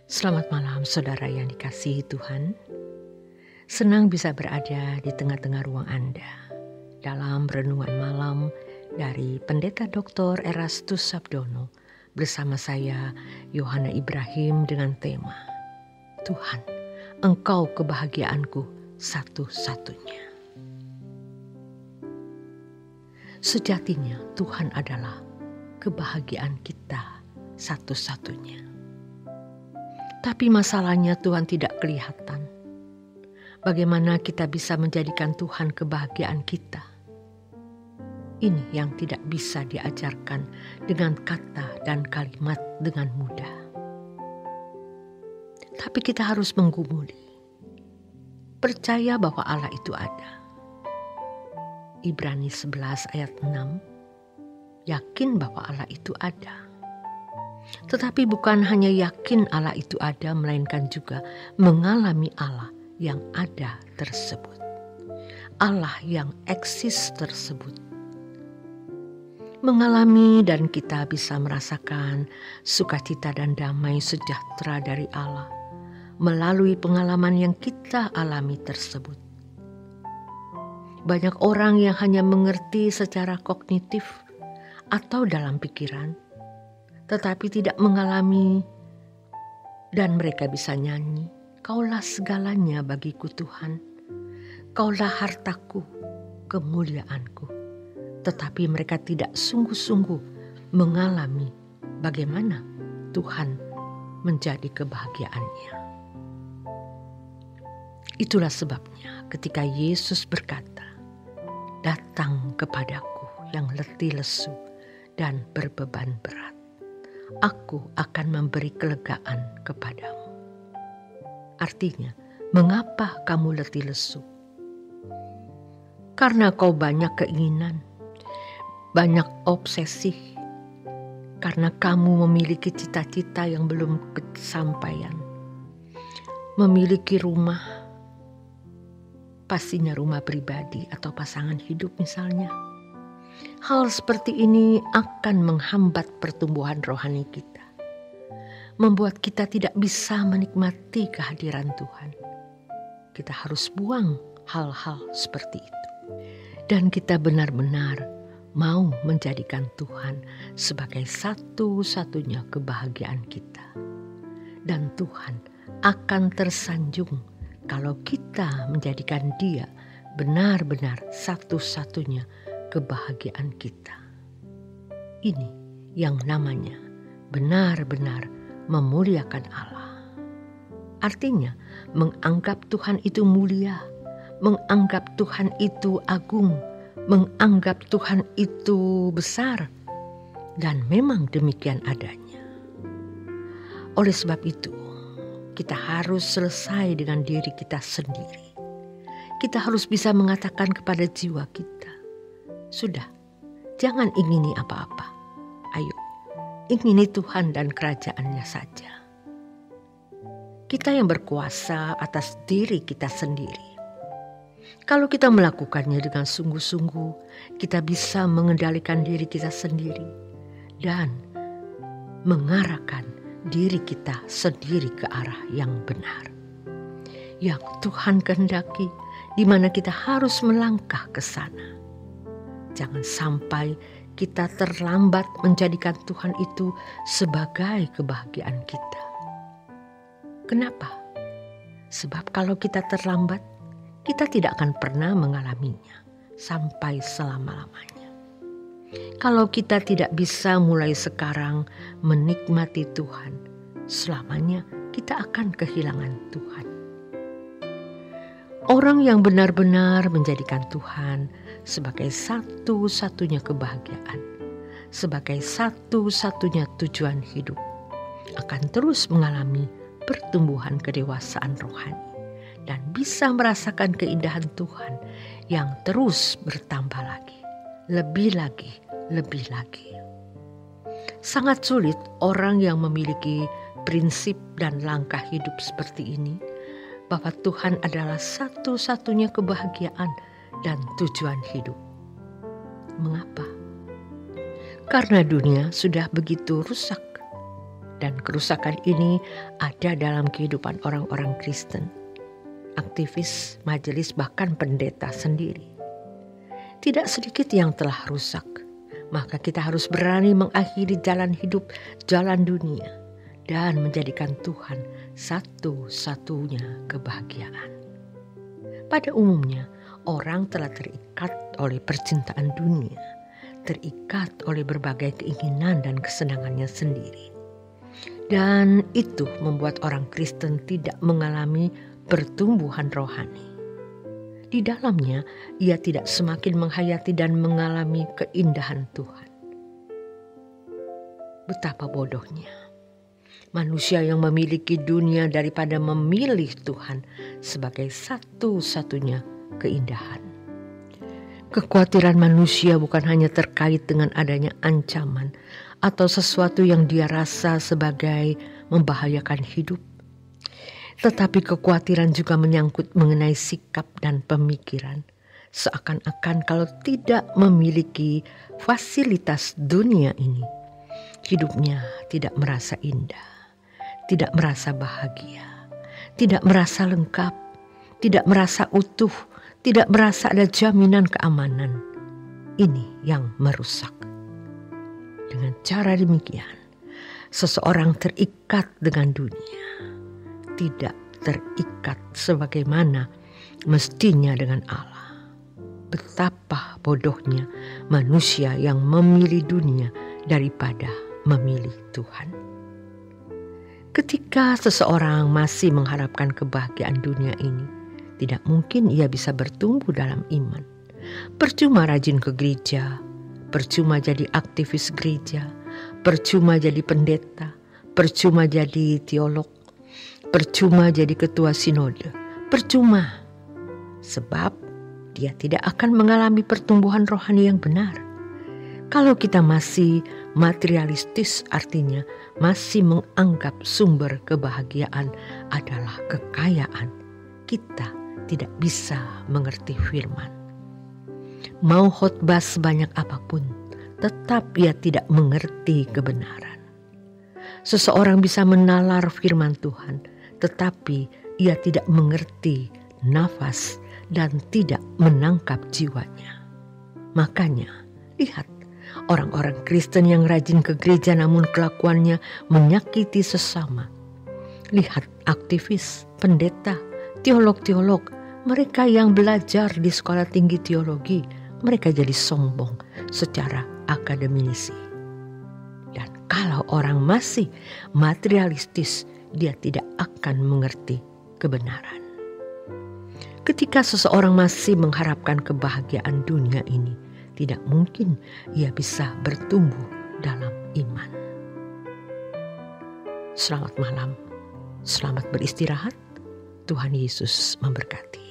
Selamat malam saudara yang dikasihi Tuhan. Senang bisa berada di tengah-tengah ruang Anda dalam renungan malam dari Pendeta Dr. Erastus Sabdono bersama saya Yohana Ibrahim dengan tema Tuhan, Engkau kebahagiaanku satu-satunya. Sejatinya Tuhan adalah kebahagiaan kita satu-satunya. Tapi masalahnya Tuhan tidak kelihatan. Bagaimana kita bisa menjadikan Tuhan kebahagiaan kita? Ini yang tidak bisa diajarkan dengan kata dan kalimat dengan mudah. Tapi kita harus menggumuli. Percaya bahwa Allah itu ada. Ibrani 11 ayat 6. Yakin bahwa Allah itu ada. Tetapi bukan hanya yakin Allah itu ada, melainkan juga mengalami Allah yang ada tersebut. Allah yang eksis tersebut. Mengalami dan kita bisa merasakan sukacita dan damai sejahtera dari Allah melalui pengalaman yang kita alami tersebut. Banyak orang yang hanya mengerti secara kognitif atau dalam pikiran, tetapi tidak mengalami, dan mereka bisa nyanyi, Kaulah segalanya bagiku Tuhan, Kaulah hartaku, kemuliaanku. Tetapi mereka tidak sungguh-sungguh mengalami bagaimana Tuhan menjadi kebahagiaannya. Itulah sebabnya ketika Yesus berkata, Datang kepadaku yang letih lesu dan berbeban berat. Aku akan memberi kelegaan kepadamu. Artinya, mengapa kamu letih lesu? Karena kau banyak keinginan, banyak obsesi. Karena kamu memiliki cita-cita yang belum kesampaian. Memiliki rumah, pastinya rumah pribadi atau pasangan hidup misalnya. Hal seperti ini akan menghambat pertumbuhan rohani kita. Membuat kita tidak bisa menikmati kehadiran Tuhan. Kita harus buang hal-hal seperti itu. Dan kita benar-benar mau menjadikan Tuhan sebagai satu-satunya kebahagiaan kita. Dan Tuhan akan tersanjung kalau kita menjadikan Dia benar-benar satu-satunya kebahagiaan kita. Ini yang namanya benar-benar memuliakan Allah. Artinya menganggap Tuhan itu mulia, menganggap Tuhan itu agung, menganggap Tuhan itu besar, dan memang demikian adanya. Oleh sebab itu, kita harus selesai dengan diri kita sendiri. Kita harus bisa mengatakan kepada jiwa kita, sudah, jangan ingini apa-apa. Ayo, ingini Tuhan dan kerajaannya saja. Kita yang berkuasa atas diri kita sendiri. Kalau kita melakukannya dengan sungguh-sungguh, kita bisa mengendalikan diri kita sendiri dan mengarahkan diri kita sendiri ke arah yang benar. Yang Tuhan kehendaki, di mana kita harus melangkah ke sana. Jangan sampai kita terlambat menjadikan Tuhan itu sebagai kebahagiaan kita. Kenapa? Sebab kalau kita terlambat, kita tidak akan pernah mengalaminya sampai selama-lamanya. Kalau kita tidak bisa mulai sekarang menikmati Tuhan, selamanya kita akan kehilangan Tuhan. Orang yang benar-benar menjadikan Tuhan sebagai satu-satunya kebahagiaan, sebagai satu-satunya tujuan hidup, akan terus mengalami pertumbuhan kedewasaan rohani dan bisa merasakan keindahan Tuhan yang terus bertambah lagi, lebih lagi, lebih lagi. Sangat sulit orang yang memiliki prinsip dan langkah hidup seperti ini, bahwa Tuhan adalah satu-satunya kebahagiaan dan tujuan hidup. Mengapa? Karena dunia sudah begitu rusak. Dan kerusakan ini ada dalam kehidupan orang-orang Kristen, aktivis, majelis, bahkan pendeta sendiri. Tidak sedikit yang telah rusak, maka kita harus berani mengakhiri jalan hidup, jalan dunia, dan menjadikan Tuhan satu-satunya kebahagiaan. Pada umumnya, orang telah terikat oleh percintaan dunia, terikat oleh berbagai keinginan dan kesenangannya sendiri. Dan itu membuat orang Kristen tidak mengalami pertumbuhan rohani. Di dalamnya, ia tidak semakin menghayati dan mengalami keindahan Tuhan. Betapa bodohnya manusia yang memiliki dunia daripada memilih Tuhan sebagai satu-satunya keindahan. Kekhawatiran manusia bukan hanya terkait dengan adanya ancaman atau sesuatu yang dia rasa sebagai membahayakan hidup, tetapi kekhawatiran juga menyangkut mengenai sikap dan pemikiran, seakan-akan kalau tidak memiliki fasilitas dunia ini, hidupnya tidak merasa indah, tidak merasa bahagia, tidak merasa lengkap, tidak merasa utuh, tidak merasa ada jaminan keamanan. Ini yang merusak. Dengan cara demikian, seseorang terikat dengan dunia, tidak terikat sebagaimana mestinya dengan Allah. Betapa bodohnya manusia yang memilih dunia daripada memilih Tuhan. Ketika seseorang masih mengharapkan kebahagiaan dunia ini, tidak mungkin ia bisa bertumbuh dalam iman. Percuma rajin ke gereja, percuma jadi aktivis gereja, percuma jadi pendeta, percuma jadi teolog, percuma jadi ketua sinode, percuma. Sebab dia tidak akan mengalami pertumbuhan rohani yang benar. Kalau kita masih materialistis, artinya masih menganggap sumber kebahagiaan adalah kekayaan, kita tidak bisa mengerti firman. Mau khotbah sebanyak apapun, tetap ia tidak mengerti kebenaran. Seseorang bisa menalar firman Tuhan, tetapi ia tidak mengerti nafas dan tidak menangkap jiwanya. Makanya, lihat, orang-orang Kristen yang rajin ke gereja namun kelakuannya menyakiti sesama. Lihat aktivis, pendeta, teolog-teolog, mereka yang belajar di sekolah tinggi teologi, mereka jadi sombong secara akademisi. Dan kalau orang masih materialistis, dia tidak akan mengerti kebenaran. Ketika seseorang masih mengharapkan kebahagiaan dunia ini, tidak mungkin ia bisa bertumbuh dalam iman. Selamat malam, selamat beristirahat. Tuhan Yesus memberkati.